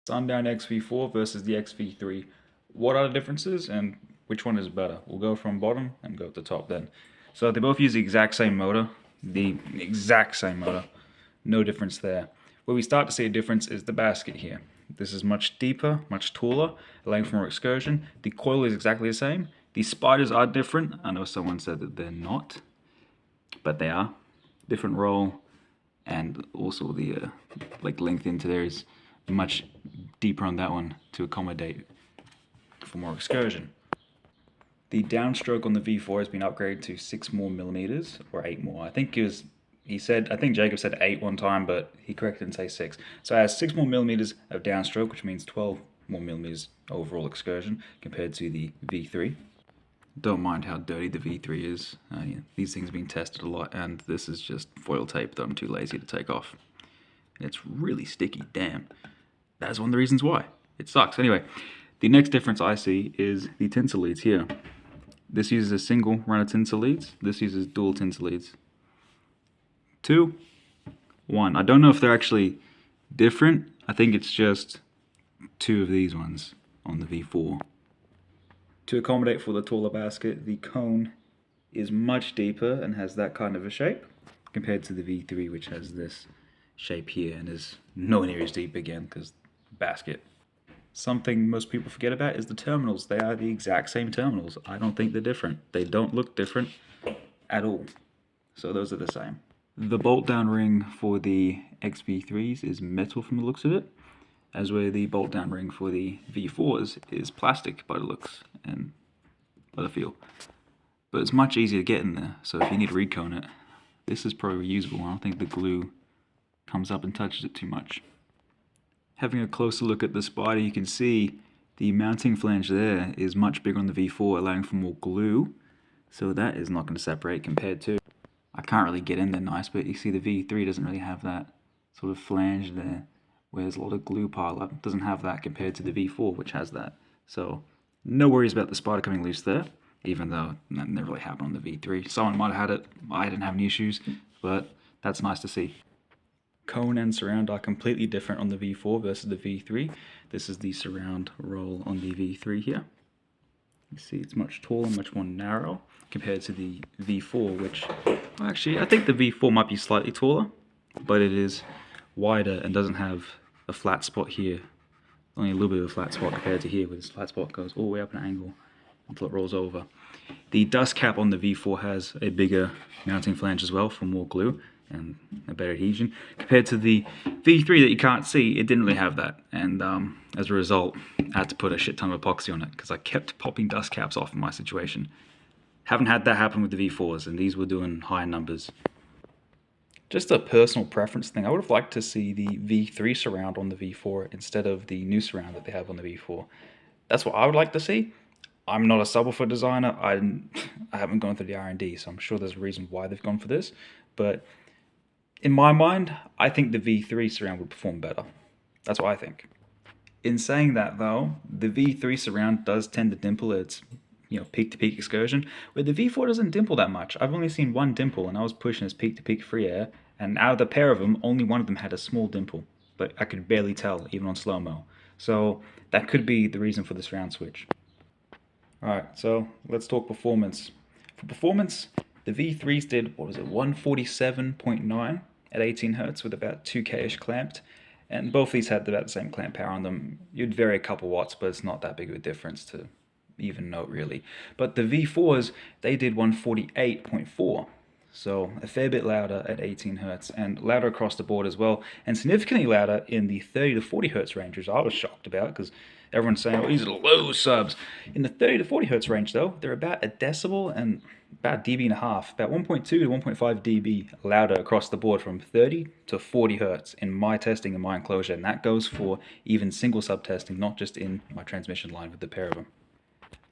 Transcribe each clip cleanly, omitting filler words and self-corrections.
Sundown xv4 versus the xv3. What are the differences and which one is better? We'll go from bottom and go to the top then. So they both use the exact same motor, no difference there. Where we start to see a difference is the basket here. This is much deeper, much taller, allowing for more excursion. The coil is exactly the same. The spiders are different. I know someone said that they're not, but they are. Different roll, and also the length into there is much deeper on that one to accommodate for more excursion. The downstroke on the V4 has been upgraded to 6 more millimeters or 8 more. I think I think Jacob said 8 one time, but he corrected and say 6. So it has 6 more millimeters of downstroke, which means 12 more millimeters overall excursion compared to the V3. Don't mind how dirty the V3 is. Yeah, these things have been tested a lot, and this is just foil tape that I'm too lazy to take off. And it's really sticky, damn. That's one of the reasons why. It sucks. Anyway, the next difference I see is the tinsel leads here. This uses a single run of tinsel leads. This uses dual tinsel leads. 2, 1. I don't know if they're actually different. I think it's just 2 of these ones on the V4. To accommodate for the taller basket, the cone is much deeper and has that kind of a shape compared to the V3, which has this shape here and is nowhere near as deep again because basket. Something most people forget about is the terminals. They are the exact same terminals. I don't think they're different. They don't look different at all. So those are the same. The bolt down ring for the xv3s is metal from the looks of it, as where the bolt down ring for the V4s is plastic by the looks and by the feel. But it's much easier to get in there, so if you need to recone it, this is probably reusable. I don't think the glue comes up and touches it too much. Having a closer look at the spider, you can see the mounting flange there is much bigger on the V4, allowing for more glue, so that is not going to separate compared to... I can't really get in there nice, but you see the V3 doesn't really have that sort of flange there, where there's a lot of glue pile up. It doesn't have that compared to the V4, which has that. So no worries about the spider coming loose there, even though that never really happened on the V3. Someone might have had it, I didn't have any issues, but that's nice to see. Cone and surround are completely different on the V4 versus the V3. This is the surround roll on the V3 here. You see it's much taller, much more narrow compared to the V4, which, well, actually, I think the V4 might be slightly taller, but it is wider and doesn't have a flat spot here. Only a little bit of a flat spot compared to here, where this flat spot goes all the way up an angle until it rolls over. The dust cap on the V4 has a bigger mounting flange as well for more glue and a better adhesion. Compared to the V3 that you can't see, it didn't really have that. And as a result, I had to put a shit ton of epoxy on it because I kept popping dust caps off in my situation. Haven't had that happen with the V4s, and these were doing high numbers. Just a personal preference thing, I would have liked to see the V3 surround on the V4 instead of the new surround that they have on the V4. That's what I would like to see. I'm not a subwoofer designer. I haven't gone through the R&D, so I'm sure there's a reason why they've gone for this. But in my mind, I think the V3 surround would perform better. That's what I think. In saying that though, the V3 surround does tend to dimple its peak-to-peak excursion, where the V4 doesn't dimple that much. I've only seen one dimple, and I was pushing its peak-to-peak free air, and out of the pair of them, only one of them had a small dimple, but I could barely tell, even on slow-mo. So that could be the reason for the surround switch. Alright, so let's talk performance. For performance, the V3s did, 147.9 at 18 Hz with about 2K-ish clamped, and both these had about the same clamp power on them. You'd vary a couple watts, but it's not that big of a difference to even note really. But the V4s, they did 148.4, so a fair bit louder at 18 Hz and louder across the board as well, and significantly louder in the 30 to 40 Hz range, which I was shocked about because everyone's saying, oh, these are the low subs. In the 30 to 40 Hz range though, they're about a decibel and about dB and a half, about 1.2 to 1.5 dB louder across the board from 30 to 40 Hz in my testing in my enclosure, and that goes for even single sub testing, not just in my transmission line with the pair of them.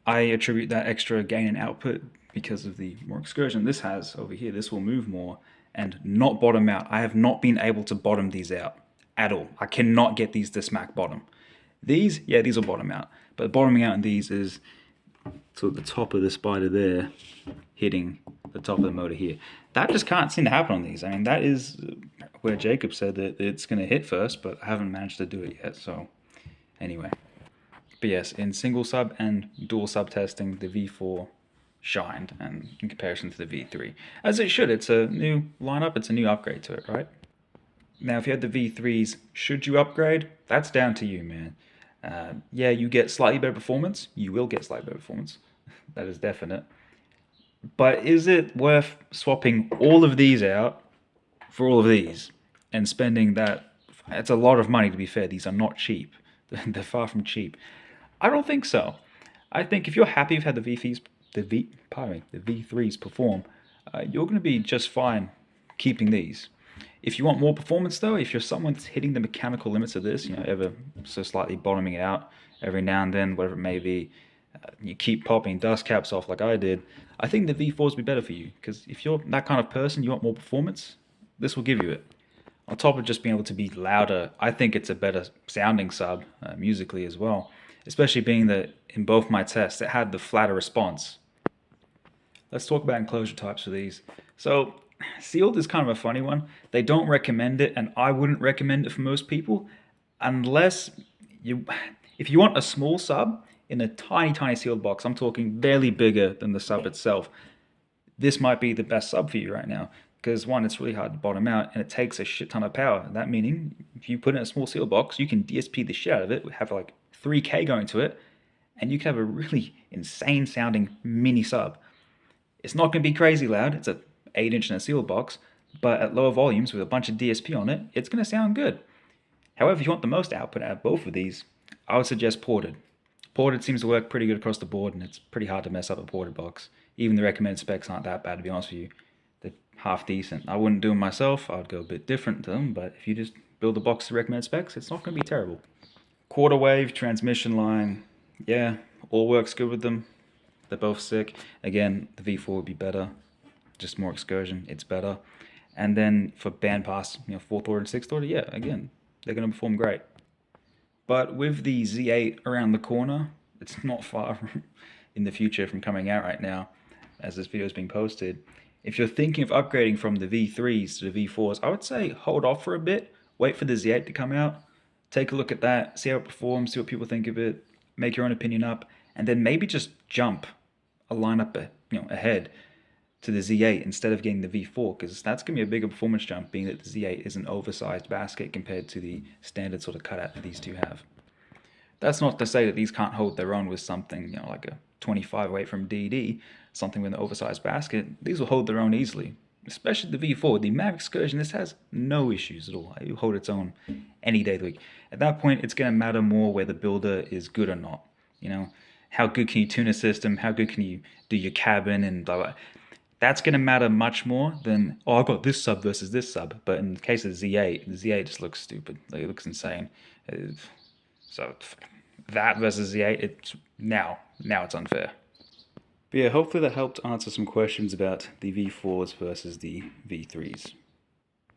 I attribute that extra gain in output because of the more excursion this has over here. This will move more and not bottom out. I have not been able to bottom these out at all. I cannot get these to smack bottom. These, yeah, these will bottom out. But bottoming out in these is sort of the top of the spider there hitting the top of the motor here. That just can't seem to happen on these. I mean, that is where Jacob said that it's going to hit first, but I haven't managed to do it yet. So Anyway. But yes, in single sub and dual sub testing, the V4 shined and in comparison to the V3. As it should, it's a new lineup, it's a new upgrade to it, right? Now, if you had the V3s, should you upgrade? That's down to you, man. Yeah, you get slightly better performance. You will get slightly better performance. That is definite. But is it worth swapping all of these out for all of these and spending that? It's a lot of money, to be fair. These are not cheap. They're far from cheap. I don't think so. I think if you're happy with how the V3s perform, you're going to be just fine keeping these. If you want more performance, though, if you're someone that's hitting the mechanical limits of this, ever so slightly bottoming it out every now and then, whatever it may be, you keep popping dust caps off like I did, I think the V4s will be better for you. Because if you're that kind of person, you want more performance, this will give you it. On top of just being able to be louder, I think it's a better sounding sub musically as well. Especially being that in both my tests, it had the flatter response. Let's talk about enclosure types for these. So, sealed is kind of a funny one. They don't recommend it, and I wouldn't recommend it for most people, unless if you want a small sub in a tiny, tiny sealed box, I'm talking barely bigger than the sub itself, this might be the best sub for you right now. Because one, it's really hard to bottom out, and it takes a shit ton of power. That meaning, if you put it in a small sealed box, you can DSP the shit out of it, have like 3K going to it, and you can have a really insane sounding mini sub. It's not going to be crazy loud. It's a 8-inch in a sealed box, but at lower volumes with a bunch of DSP on it, it's going to sound good. However, if you want the most output out of both of these, I would suggest ported. Ported seems to work pretty good across the board, and it's pretty hard to mess up a ported box. Even the recommended specs aren't that bad, to be honest with you. They're half decent. I wouldn't do them myself. I would go a bit different to them, but if you just build a box to recommended specs, it's not going to be terrible. Quarter wave, transmission line, yeah, all works good with them. They're both sick. Again, the V4 would be better. Just more excursion, it's better. And then for bandpass, 4th order and 6th order, yeah, again, they're going to perform great. But with the Z8 around the corner, it's not far in the future from coming out right now, as this video is being posted. If you're thinking of upgrading from the V3s to the V4s, I would say hold off for a bit, wait for the Z8 to come out, take a look at that, see how it performs, see what people think of it, make your own opinion up, and then maybe just jump a lineup ahead to the Z8 instead of getting the V4, because that's going to be a bigger performance jump, being that the Z8 is an oversized basket compared to the standard sort of cutout that these two have. That's not to say that these can't hold their own with something, like a 25 weight from DD, something with an oversized basket. These will hold their own easily, especially the V4. The Mavic Excursion, this has no issues at all. It will hold its own any day of the week. At that point, it's going to matter more whether the builder is good or not. How good can you tune a system? How good can you do your cabin and blah, blah. That's going to matter much more than, I've got this sub versus this sub. But in the case of the Z8 just looks stupid. Like, it looks insane. So that versus Z8, it's now it's unfair. But yeah, hopefully that helped answer some questions about the V4s versus the V3s.